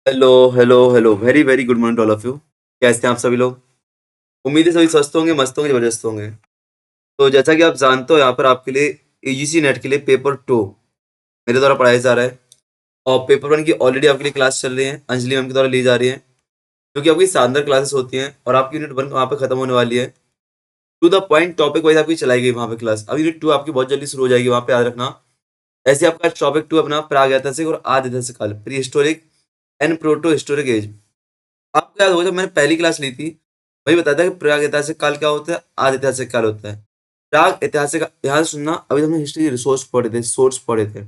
Hello hello hello very very good morning to all of you. कैसे हैं आप सभी लोग? उम्मीद है सभी स्वस्थ होंगे, मस्त होंगे, जबरदस्त होंगे। तो जैसा कि आप जानते हो, यहाँ पर आपके लिए यूजीसी नेट के लिए पेपर 2 मेरे द्वारा पढ़ाया जा रहा है। और पेपर 1 की ऑलरेडी आपके लिए क्लास चल रही है, अंजलि मैम के द्वारा ली जा रही है, जो कि आपकी शानदार क्लासेस होती हैं। और आपकी यूनिट 1 वहाँ पर खत्म होने वाली है। To the point topic wise आपकी चलाई गई वहाँ पे क्लास। अब यूनिट 2 आपकी बहुत जल्दी शुरू हो जाएगी, वहाँ पे याद रखना। ऐसे आपका टॉपिक 2 अपना प्रागैतिहासिक और आदिऐतिहासिक काल, prehistoric and protohistoric age. आपको याद होगा जब मैंने पहली क्लास ली थी, वही बताया था कि प्राग ऐतिहासिक काल क्या होता है, आदि ऐतिहासिक काल होता है। प्राग ऐतिहासिक, ध्यान से सुनना, अभी तक हमने हिस्ट्री रिसोर्स पढ़े थे, सोर्स पढ़े थे।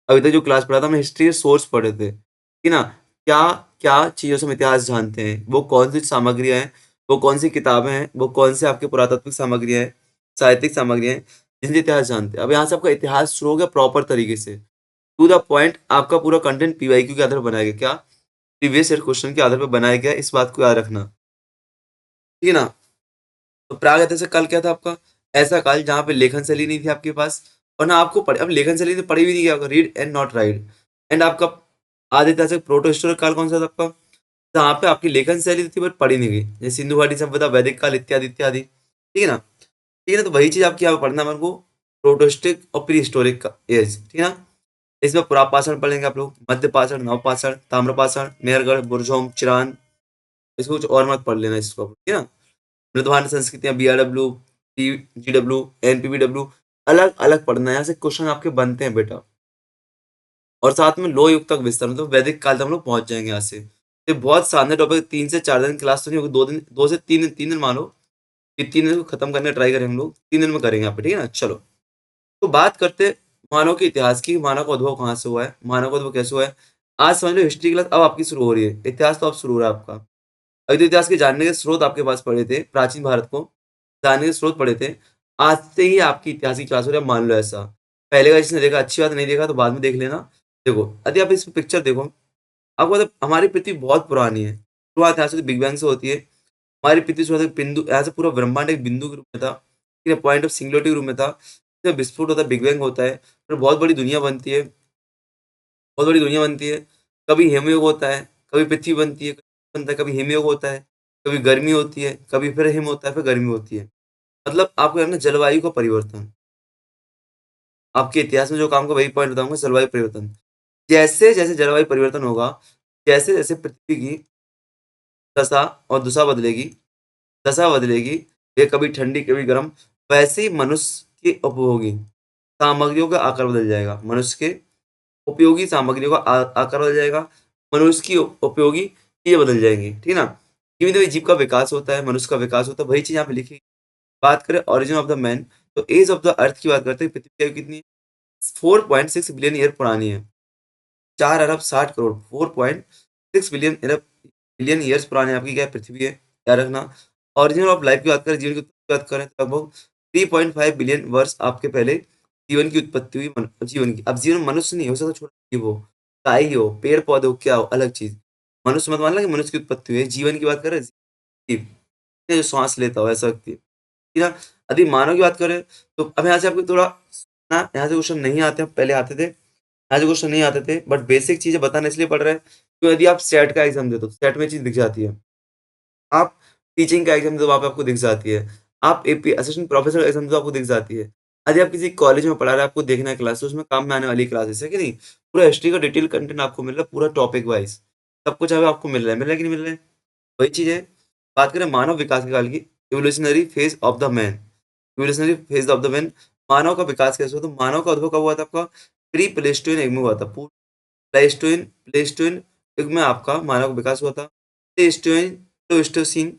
अभी तक जो क्लास पढ़ा था हमने हिस्ट्री सोर्स पढ़े थे, कि ना। क्या क्या चीजों से हम इतिहास जानते हैं, वो कौन सी सामग्रियां हैं, वो कौन सी किताबें हैं, वो कौन से आपके पुरातात्विक सामग्रियां हैं, साहित्यिक सामग्रियां हैं, जिनसे इतिहास जानते हैं। अब यहाँ से आपका इतिहास शुरू हो गया प्रॉपर तरीके से, टू द पॉइंट। आपका पूरा कंटेंट पीवाईक्यू के आधार पर बनाया गया, क्या प्रीवियस ईयर क्वेश्चन के आधार पर बनाया गया, इस बात को याद रखना, ठीक है ना। तो प्राग ऐतिहासिक काल क्या था आपका? ऐसा काल जहाँ पे लेखन शैली नहीं थी आपके पास, और ना आपको पढ़े, अब लेखन शैली तो पढ़ी भी नहीं गया, read and not right. And आपका आदि ऐतिहासिक प्रोटो हिस्टोरिक काल कौन सा था आपका? जहाँ पे आपकी लेखन शैली तो थी बट पढ़ी नहीं गई, जैसे सिंधु घाटी सभ्यता, वैदिक काल, इत्यादि इत्यादि, ठीक है ना। ठीक है ना, तो वही चीज आपकी यहाँ पे पढ़ना है हमको, प्रोटोस्टिक और प्री हिस्टोरिक का एज, ठीक है ना। इसमें पुरापाषाण पढ़ेंगे आप लोग, मध्य पाषाण, नवपाषाण, ताम्रपाषाण, मेहरगढ़, बुरझोम, चिरान। इसको कुछ और मत पढ़ लेना इसको, ठीक है ना। मृदुवान संस्कृतियां, बीआरडब्ल्यू, जीडब्ल्यू, एनपीबीडब्ल्यू, अलग अलग पढ़ना है। यहाँ से क्वेश्चन आपके बनते हैं बेटा। और साथ में लो युग तक विस्तार, मतलब वैदिक काल तक हम लोग पहुंच जाएंगे यहाँ से। ये बहुत शानदार टॉपिक, 3 से 4 दिन क्लास तो नहीं होगी, 2 दिन, 2 से 3 दिन, 3 दिन मान लो कि 3 दिन को खत्म करने का ट्राई करें हम लोग, 3 दिन में करेंगे यहाँ पे, ठीक है ना। चलो, तो बात करते हैं मानव के इतिहास की। मानव का उद्भव कहाँ से हुआ है, मानव का उद्भव कैसे हुआ है। आज समझ लो हिस्ट्री क्लास अब आपकी शुरू हो रही है, इतिहास तो अब शुरू हो रहा है आपका। अभी तो इतिहास के जानने के स्रोत आपके पास पड़े थे, प्राचीन भारत को जानने के स्रोत पड़े थे। आज से ही आपकी इतिहास की क्लास हो रही है, मान लो ऐसा। पहले का जिसने देखा अच्छी बात, नहीं देखा तो बाद में देख लेना। देखो, यदि आप इस पिक्चर देखो, आपको मतलब हमारी पृथ्वी बहुत पुरानी है। शुरुआत यहाँ से बिग बैंग से होती है। हमारी पृथ्वी शुरुआत एक बिंदु, यहाँ से पूरा ब्रह्मांड एक बिंदु के रूप में था, ठीक है, पॉइंट ऑफ सिंगुलरिटी के रूप में था। जब विस्फोट होता है, बिग बैंग होता है, फिर बहुत बड़ी दुनिया बनती है, बहुत बड़ी दुनिया बनती है। कभी हिमयुग होता है, कभी पृथ्वी बनती है, कभी बनता है, कभी हिमयुग होता है, कभी गर्मी होती है, कभी फिर हिम होता है, फिर गर्मी होती है। मतलब आपको है ना जलवायु का परिवर्तन, आपके इतिहास में जो काम का वही पॉइंट बताऊंगा, जलवायु परिवर्तन। जैसे जैसे जलवायु परिवर्तन होगा, जैसे जैसे पृथ्वी की दशा और दुशा बदलेगी, दशा बदलेगी, ये कभी ठंडी कभी गर्म, वैसे ही मनुष्य की उपभोगी सामग्रियों का आकार बदल जाएगा, मनुष्य के उपयोगी सामग्रियों का आकार बदल जाएगा, मनुष्य की उपयोगी चीजें बदल जाएंगी, ठीक है ना। धीमे धीमे जीव का विकास होता है, मनुष्य का विकास होता है, वही चीज यहाँ पे लिखी। बात करें ओरिजिन ऑफ द मैन, तो एज ऑफ द अर्थ की बात करते हैं, पृथ्वी की आयु कितनी है? 4.6 बिलियन ईयर पुरानी है। 4 अरब 60 करोड़, 4.6 बिलियन ईयर्स पुरानी आपकी क्या है, पृथ्वी है, याद रखना। ओरिजिन ऑफ लाइफ की बात करें, जीवन की बात करें, तो लगभग 3.5 बिलियन वर्ष आपके पहले जीवन की उत्पत्ति हुई, जीवन की। अब जीवन मनुष्य नहीं हो सकता, छोटा जीव हो, ताई हो, पेड़ पौधे हो, क्या हो, अलग चीज। मनुष्य मत मान लो कि मनुष्य की उत्पत्ति हुई है, जीवन की बात करें, जीव ये जो श्वास लेता हो ऐसा व्यक्ति, ठीक है ना। यदि मानव की बात करें, तो अब यहाँ से आपको थोड़ा ना, यहाँ से क्वेश्चन नहीं आते, पहले आते थे, यहाँ से क्वेश्चन नहीं आते थे, बट बेसिक चीजें बताना इसलिए पड़ रहा है तो यदि आप सेट का एग्जाम देते हो, सेट में चीज दिख जाती है। आप टीचिंग का एग्जाम दो, वहाँ पे आपको दिख जाती है। आप एपी असिस्टेंट प्रोफेसर का एग्जाम दो, आपको दिख जाती है। यदि आप किसी कॉलेज में पढ़ा रहे हैं, आपको देखना है क्लास, तो उसमें काम में आने वाली क्लासेस है कि नहीं। पूरा हिस्ट्री का डिटेल कंटेंट आपको मिल रहा है, पूरा टॉपिक वाइज सब कुछ अभी आपको मिल रहा है कि नहीं मिल रहा है, वही चीज है। बात करें मानव विकास के काल की, evolutionary phase of the man, evolutionary phase of the man, मानव का विकास कैसे हुआ? तो मानव का उद्भव कब हुआ था आपका? प्री प्लेस्टोइन युग में हुआ था। प्लेस्टोइन प्लेस्टोइन युग में आपका मानव का विकास हुआ था। प्लेस्टोइन प्लेस्टोसीन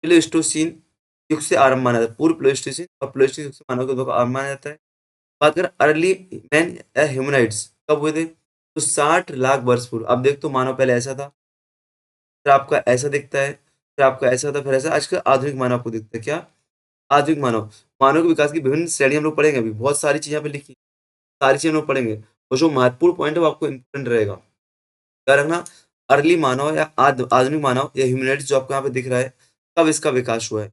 प्लेस्टोसीन युग से आरंभ माना जाता है, पूर्व प्लेस्टोसीन और प्लेस्टोसीन युग से मानव का उद्भव का आरंभ माना जाता है। बात करें अर्ली मैन या ह्यूमनाइड्स कब हुए थे, तो 60 लाख वर्ष पूर्व। अब देख, तो मानव पहले ऐसा था, फिर आपका ऐसा दिखता है, फिर आपका ऐसा था, फिर ऐसा, आजकल आधुनिक मानव आपको दिखता है, क्या? आधुनिक मानव। मानव के विकास की विभिन्न श्रेणी हम लोग पढ़ेंगे, अभी बहुत सारी चीजें यहाँ पे लिखी, सारी चीजें हम लोग पढ़ेंगे, और जो महत्वपूर्ण पॉइंट है वो आपको इंपॉर्टेंट रहेगा, क्या रखना। अर्ली मानव या आधुनिक मानव या ह्यूमैनिटीज जो आपको यहाँ पे दिख रहा है, कब इसका विकास हुआ है,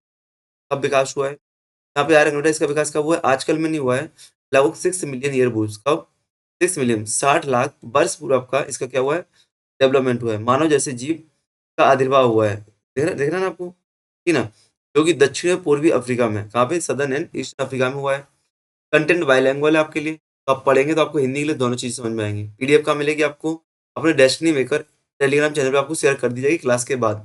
कब विकास हुआ है, यहाँ पे यार नोटिस, इसका विकास कब हुआ है? आजकल में नहीं हुआ है, लगभग 6 मिलियन ईयर बूज, कब? 6 मिलियन, 60 लाख वर्ष पूर्व आपका इसका क्या हुआ है, डेवलपमेंट हुआ है, मानव जैसे जीव का आविर्भाव हुआ है। देख रहे हैं ना आपको, ठीक ना? जो कि दक्षिण और पूर्वी अफ्रीका में, कहाँ पे? सदर्न एंड ईस्टर्न अफ्रीका में हुआ है। कंटेंट बाइलिंगुअल है आपके लिए, तो आप पढ़ेंगे तो आपको हिंदी इंग्लिश दोनों चीज़ समझ में आएँगी। पीडीएफ कहाँ मिलेगी आपको? अपने डेस्टिनी मेकर टेलीग्राम चैनल पे आपको शेयर कर दी जाएगी क्लास के बाद,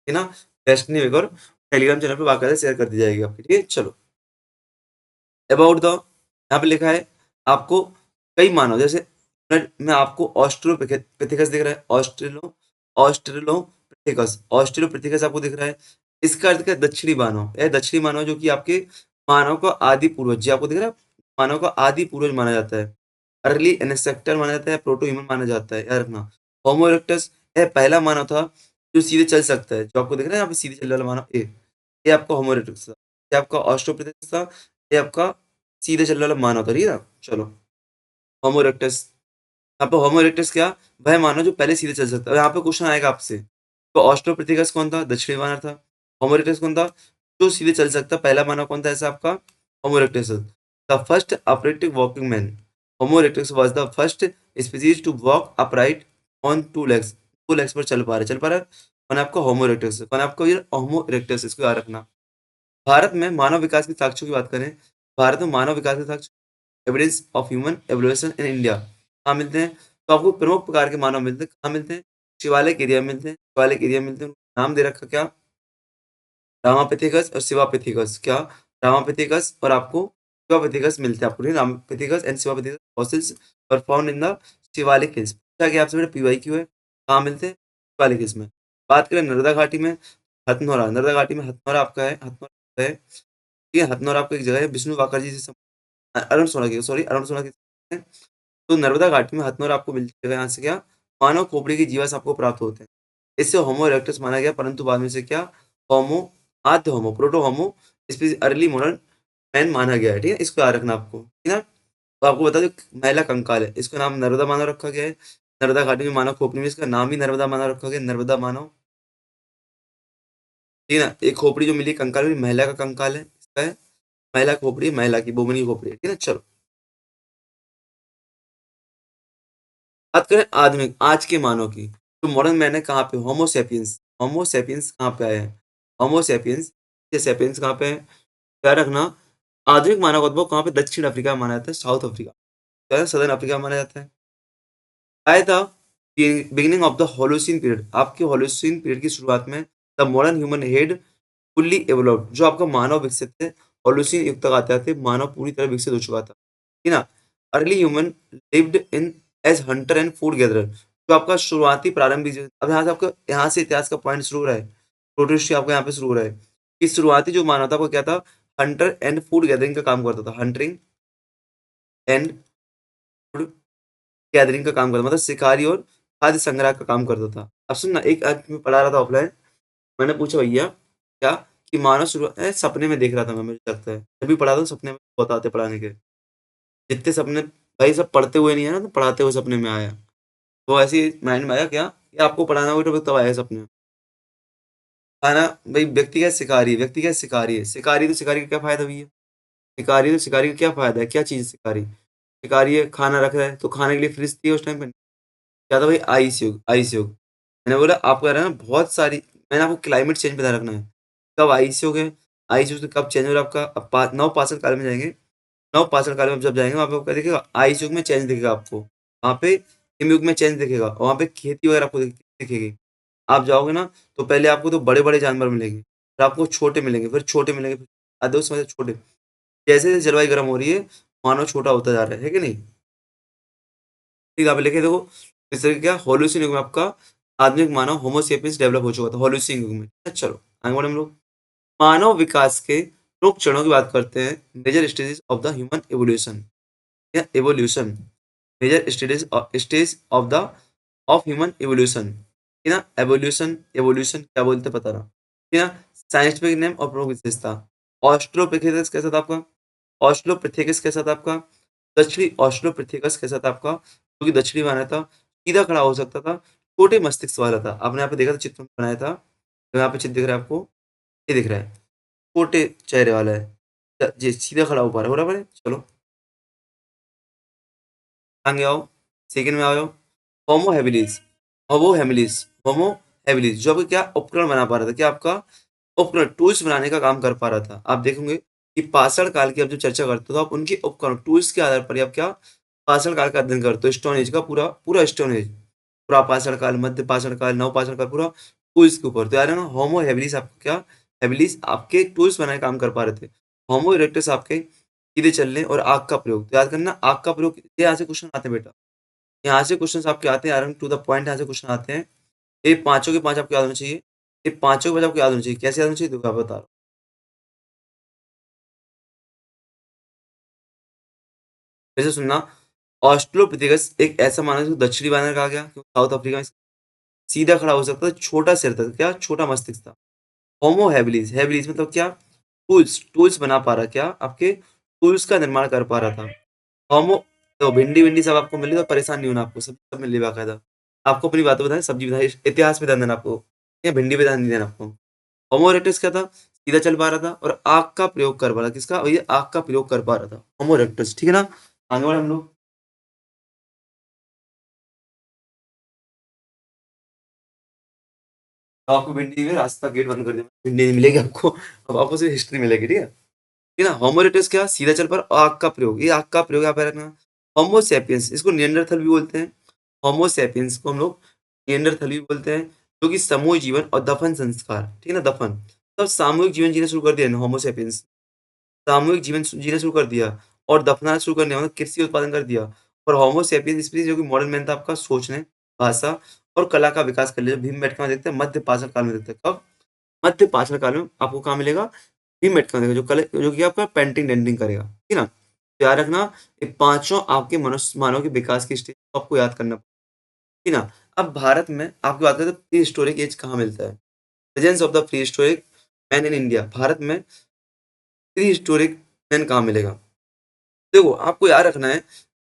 है ना? डेस्टिनी मेकर टेलीग्राम चैनल पे बाकायदा शेयर कर दी जाएगी आपकी, ठीक है? चलो, अबाउट द, यहाँ पे लिखा है आपको कई मानव, जैसे मैं आपको ऑस्ट्रेलोपिथेकस दिख रहा है, ऑस्ट्रेलोपिथेकस आपको दिख रहा है। इसका अर्थ क्या है? दक्षिणी मानव। यह दक्षिणी मानव जो कि आपके मानव का आदि पूर्वज जी आपको दिख रहा है, मानव का आदि पूर्वज माना जाता है। अर्ली एनेक्सेक्टर माना जाता है, प्रोटो ह्यूमन माना जाता है, याद रखना। होमो इरेक्टस यह पहला मानव था जो सीधे चल सकता है, जो आपको दिख रहा है यहाँ पे सीधे चलने वाला मानव, ये आपका होमो इरेक्टस था। ये आपका ऑस्ट्रोपिथेकस था, ये आपका सीधे चलने वाला मानव था, ठीक है ना? चलो, होमो इरेक्टस, यहाँ पे होमो इरेक्टस क्या? वह मानव जो पहले सीधे चल सकता है। यहाँ पे क्वेश्चन आएगा आपसे, तो ऑस्ट्रोपिथेकस कौन था? दक्षिणी मानव था। होमो इरेक्टस कौन था? जो सीधे चल सकता, पहला मानव कौन था ऐसा आपका? Homo erectus. The first upright walking man, homo erectus was the first species to walk upright on two legs पर चल पा रहा है। कौन है आपका? Homo erectus. कौन है आपका? ये होमो इरेक्टस, इसको याद रखना। भारत में मानव विकास के साक्ष्यों की बात करें, भारत में मानव विकास के साक्ष्य, evidence of human evolution in India, कहाँ मिलते हैं? तो आपको प्रमुख प्रकार के मानव मिलते हैं, कहाँ मिलते हैं? शिवालिक एरिया में मिलते हैं, शिवालिक एरिया में मिलते हैं। नाम दे रखा क्या? रामापिथेकस और शिवापिथेकस, क्या? रामापिथेकस और आपको शिवापिथेकस मिलते हैं आपको, नहीं? Ramapithecus and शिवापिथेकस fossils were found in the Shivalik hills. पूछा गया आपसे बेटा, पीवाईक्यू है, कहाँ मिलते हैं? शिवालिक हिल्स में। बात करें नर्मदा घाटी में, हथनोरा, नर्मदा घाटी में हथनोरा आपका है, हथनोरा है, ठीक है? हथनोरा आपको एक जगह है, विष्णु वाकर जी से अरुण सोलंकी, सॉरी अरुण सोलंकी, तो नर्मदा घाटी में हथनोर आपको मिल जाएगा। यहाँ से क्या? मानव खोपड़ी के जीवाश्म आपको प्राप्त होते हैं। इससे होमो इरेक्टस माना गया, परंतु बाद में से क्या? होमो, आद्य होमो, प्रोटो होमो स्पीसीज अर्ली मॉडर्न मैन माना गया है, ठीक है? इसको याद रखना आपको, ठीक है ना? तो आपको बता दो, महिला कंकाल है, इसका नाम नर्मदा मानव रखा गया है। नर्मदा घाटी में मानव खोपड़ी में इसका नाम ही नर्मदा मानव रखा गया, नर्मदा मानव, ठीक है ना? एक खोपड़ी जो मिली कंकाल में, महिला का कंकाल है, इसका है महिला खोपड़ी, महिला की बोमनी खोपड़ी है, ठीक है ना? चलो, बात करें आधुनिक आज के मानव की, तो मॉडर्न मैन है कहाँ पे? होमोसेपियंस, होमोसेपियंस कहाँ पे आए हैं? होमोसेपियंस, ये सेपियंस कहाँ पे है? क्या रखना, आधुनिक मानव का उद्भव कहाँ पे? दक्षिण अफ्रीका में माना जाता है, साउथ अफ्रीका, क्या है? सदर्न अफ्रीका में माना जाता है। आया था beginning of the Holocene period, आपके होलोसीन पीरियड की शुरुआत में the modern human had fully developed, जो आपका मानव विकसित थे, होलोसीन युग तक आते आते मानव पूरी तरह विकसित हो चुका था, ठीक है ना? Early human lived in as hunter and food gatherer, जो आपका शुरुआती प्रारंभिक अब यहाँ से आपका, यहाँ से इतिहास का पॉइंट शुरू हो रहा है, टोटल हिस्ट्री आपका यहाँ पे शुरू हो रहा है कि शुरुआती जो मानव था वो क्या था? हंटर एंड फूड गैदरिंग का काम करता था, हंटरिंग एंड फूड गैदरिंग का काम करता, मतलब शिकारी और खाद्य संग्रह का काम करता था। अब सुन ना, एक आज मैं पढ़ा रहा था ऑफलाइन, मैंने पूछा भैया क्या, कि मानव शुरू सपने में देख रहा था मैं, मुझे लगता है जब भी पढ़ा था सपने में बताते पढ़ाने के, जितने सपने भाई सब पढ़ते हुए नहीं है ना, तो पढ़ाते हुए सपने में आया, तो ऐसे ही माइंड में आया क्या कि आपको पढ़ाना होगा तो तब आया सपने में। खाना, भाई व्यक्तिगत शिकारी, व्यक्तिगत शिकारी है, शिकारी तो शिकारी का क्या फायदा भैया? शिकारी तो शिकारी का क्या फायदा है? क्या चीज है शिकारी? शिकारी है, खाना रख रहा है, तो खाने के लिए फ्रिज थी उस टाइम पे, क्या था भाई? आइस युग, आइस युग। मैंने बोला आपको कह रहा है ना बहुत सारी, मैंने आपको क्लाइमेट चेंज पे ध्यान रखना है, कब आइस युग है, आइस युग से कब चेंज हो रहा है आपका, अब नव पाषाण काल में जाएंगे, नव पाषाण काल में आप जब जाएंगे वहाँ पे आपको क्या दिखेगा? आइस युग में चेंज दिखेगा आपको, वहाँ पे हिमयुग में चेंज दिखेगा, और वहाँ पे खेती वगैरह आपको दिखेगी। आप जाओगे ना, तो पहले आपको तो बड़े बड़े जानवर मिलेंगे, फिर आपको छोटे मिलेंगे, फिर छोटे मिलेंगे, फिर आधे उसमें से छोटे, जैसे जैसे जलवायु गर्म हो रही है, मानव छोटा होता जा रहा है कि नहीं? ठीक है, यहाँ पे लिखे देखो, इस तरह क्या होलोसिन युग में आपका आधुनिक मानव होमोसेपियंस डेवलप हो चुका था, होलोसिन युग में। चलो आगे बढ़े हम लोग, मानव विकास के प्रमुख चरणों की बात करते हैं, major stages of the human evolution, या evolution, major stage of the of human evolution, ठीक है ना? एवोल्यूशन, एवोल्यूशन क्या बोलते हैं पता ना, ठीक है ना? साइंटिफिक नेम और प्रमुख विशेषता, ऑस्ट्रोपिथेकस कैसा था आपका? ऑस्ट्रोपिथेकस कैसा था आपका? दक्षिणी ऑस्ट्रोपिथेकस कैसा था आपका? जो कि दक्षिणी माना था, सीधा खड़ा हो सकता था, छोटे मस्तिष्क वाला था, आपने यहाँ पे देखा था चित्र में बनाया था, तो यहाँ पे चित्र दिख रहा है आपको, ये दिख रहा है, छोटे चेहरे वाला है, जी सीधा खड़ा हो पा रहा है, बराबर है। चलो आगे आओ, सेकंड में आओ, होमो हैबिलिस, होमो हैबिलिस जो आपका क्या उपकरण बना पा रहा था, क्या आपका उपकरण टूल्स बनाने का काम कर पा रहा था। आप देखेंगे कि पाषाण काल की आप जो चर्चा करते हो तो आप उनके उपकरण टूल्स के आधार पर ही आप क्या पाषाण काल का अध्ययन करते हो, स्टोन एज का पूरा पूरा स्टोन एज, पुरापाषाण काल, मध्य पाषाण काल, नवपाषाण काल, पूरा टूल्स के ऊपर। तो यार है ना, होमो हैबिलिस आपको क्या हैबिलिस आपके टूल्स बनाए काम कर पा रहे थे। होमो इरेक्टस आपके सीधे चलने और आग का प्रयोग। तो याद करना आग का प्रयोग, ये यहाँ से क्वेश्चन आते हैं बेटा, यहाँ से क्वेश्चन आपके आते हैं आरन टू द पॉइंट, यहाँ से क्वेश्चन आते हैं। ये पांचों के पांच आपको याद होने चाहिए, ये पांचों के पांच आपको याद होने चाहिए। कैसे याद होने चाहिए देखो, आप बता रहा हूँ। जैसे सुनना, ऑस्ट्रोपिथेकस एक ऐसा मानव जिसको दक्षिणी बानर कहा गया क्योंकि साउथ अफ्रीका में सीधा खड़ा हो सकता था, छोटा सिर था, क्या छोटा मस्तिष्क था। होमो हैबिलिस, हैबिलिस मतलब क्या, टूल्स, टूल्स बना पा रहा, क्या आपके टूल्स का निर्माण कर पा रहा था। होमो, तो भिंडी विंडी सब आपको मिली तो परेशान नहीं होना, आपको सब सब मिल बाकायदा। आपको अपनी बातें बताएं, सब्जी बताएं, इतिहास में ध्यान देना आपको, या भिंडी पे ध्यान नहीं देना आपको। होमो इरेक्टस क्या था, सीधा चल पा रहा था और आग का प्रयोग कर पा रहा था, किसका, ये आग का प्रयोग कर पा रहा था, होमो इरेक्टस। ठीक है ना, आगे बढ़े हम लोग। तो आपको भिंडी में रास्ता गेट बंद कर दिया, भिंडी नहीं मिलेगी आपको, अब आपको सिर्फ हिस्ट्री मिलेगी। ठीक है, ठीक है ना। होमोरेटस क्या, सीधा चल पर आग का प्रयोग, ये आग का प्रयोग यहाँ पे रखना। होमोसेपियंस, इसको नियंडरथल भी बोलते हैं। होमोसेपियंस को हम लोग नियंडरथल भी बोलते हैं, जो कि समूह जीवन और दफन संस्कार, ठीक है ना, दफन, तब सामूहिक जीवन जीना शुरू कर दिया होमोसेपियंस, सामूहिक जीवन जीना शुरू कर दिया और दफनाना शुरू कर दिया, मतलब कृषि उत्पादन कर दिया। और होमोसेपियंस स्पीसीज जो कि मॉडर्न मैन था आपका, सोचने, भाषा और कला का विकास कर लिया। भीमबेटका में देखते हैं, मध्य पाषाण काल में देखते हैं। कब, मध्य पाषाण काल में आपको कहाँ मिलेगा, भीमबेटका में, जो कल जो कि आपका पेंटिंग डेंटिंग करेगा। ठीक है ना, तो याद रखना, ये पांचों आपके मनुष्य मानव के विकास की स्टेज आपको याद करना, ठीक है ना। अब भारत में आपकी बात करें तो प्री हिस्टोरिक एज कहाँ मिलता है, presence of the pre historic man in India, Bharat में प्री हिस्टोरिक मैन कहाँ मिलेगा। देखो आपको याद रखना है,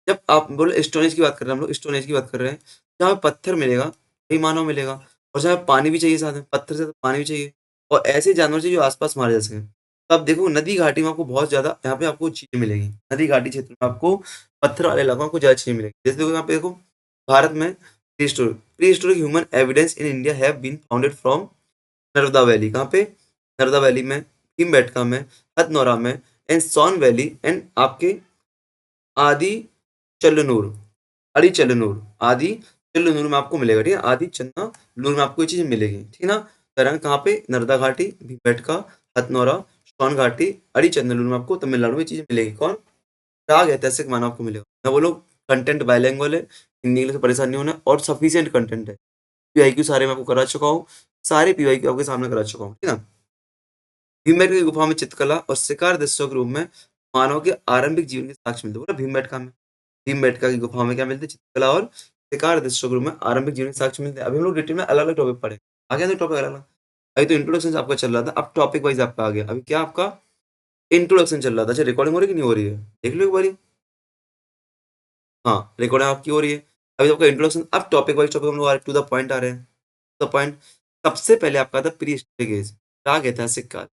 जब आप बोले स्टोन एज की बात कर रहे हैं, हम लोग स्टोन एज की बात कर रहे हैं, जहाँ पे पत्थर मिलेगा वही मानव मिलेगा, और जहाँ पे पानी भी चाहिए साथ में, पत्थर से तो पानी भी चाहिए, और ऐसे जानवर चाहिए जो आसपास मारे जा सकें। तो आप देखो नदी घाटी में आपको बहुत ज्यादा यहाँ पे आपको चीजें मिलेगी, नदी घाटी क्षेत्र में आपको पत्थर वाले इलाकों में आपको ज्यादा चीजें मिलेगी। जैसे देखो यहाँ पे देखो, भारत में prehistoric human evidence in India have been founded from Narmada valley, कहाँ पे, नर्मदा वैली में, भीमबेटका में, हथनौरा में, एंड सोन वैली, एंड आपके आदि चल्लनूर, आदि चल्लनूर, आदि चल्लनूर में आपको मिलेगा। ठीक है, आदि चन्नानूर में आपको ये चीजें मिलेगी। ठीक है ना, तरंग कहाँ पे, नर्मदा घाटी, भीमबेटका, हथनौरा, सोन घाटी, अड़ी चंदनूर में आपको तमिलनाडु में चीजें मिलेगी। कौन, राग ऐतिहासिक मानव आपको मिलेगा ना, वो लोग कंटेंट बाइलिंगुअल है, हिंदी इंग्लिश से परेशान नहीं होना, और सफिशिएंट कंटेंट है। पीआईक्यू सारे मैं आपको करा चुका हूँ, सारे पीआईक्यू आपके सामने करा चुका हूँ। ठीक है ना, भीमबेटका की गुफा में चित्रकला और शिकार दृश्यों के रूप में मानव के आरंभिक जीवन के साक्ष्य मिलते हैं। बोला भीमबेटका में, भीमबेटका की गुफा में क्या मिलते हैं, चित्रकला और शिकार दृश्यों के रूप में आरंभिक जीवन के साक्ष्य मिलते हैं। अभी हम लोग डिटेल में अलग अलग टॉपिक पढ़े, आगे तो टॉपिक अलग अलग, अभी तो इंट्रोडक्शन आपका चल रहा था, अब टॉपिक वाइज आपका आ गया। अभी क्या आपका इंट्रोडक्शन चल रहा था। अच्छा रिकॉर्डिंग हो रही है कि नहीं हो रही है, देख लो एक बारी। हाँ रिकॉर्डिंग आपकी हो रही है। अभी तो आपका इंट्रोडक्शन, अब टॉपिक वाइज टॉपिक हम लोग टू द पॉइंट आ रहे हैं, द पॉइंट। सबसे पहले आपका था प्री हिस्टोरिक एज, प्राग ऐतिहासिक काल,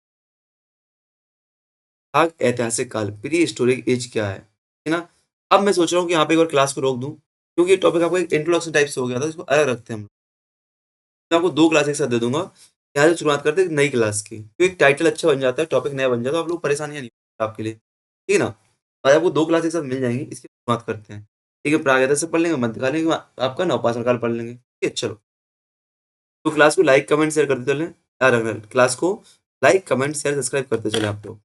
प्राग ऐतिहासिक काल, प्री हिस्टोरिक एज क्या है ना। अब मैं सोच रहा हूँ कि यहाँ पे एक बार क्लास को रोक दूं, क्योंकि ये टॉपिक आपको एक इंट्रोडक्शन टाइप से हो गया था, इसको अलग रखते हैं हम लोग। मैं आपको दो क्लास एक साथ दे दूंगा, यहाँ से शुरुआत करते हैं एक नई क्लास की, क्योंकि टाइटल अच्छा बन जाता है, टॉपिक नया बन जाता है, तो आप लोग परेशानियां नहीं होती आपके लिए। ठीक है ना, आज आपको दो क्लास एक साथ मिल जाएंगी, इसकी शुरुआत करते हैं। ठीक है, प्रागैतिहासिक से पढ़ लेंगे, मध्यकालीन लेंगे, आपका नवपाषाण काल पढ़ लेंगे। ठीक है चलो, तो क्लास को लाइक कमेंट शेयर करते चले, याद रखना क्लास को लाइक कमेंट शेयर सब्सक्राइब करते चले आप लोग।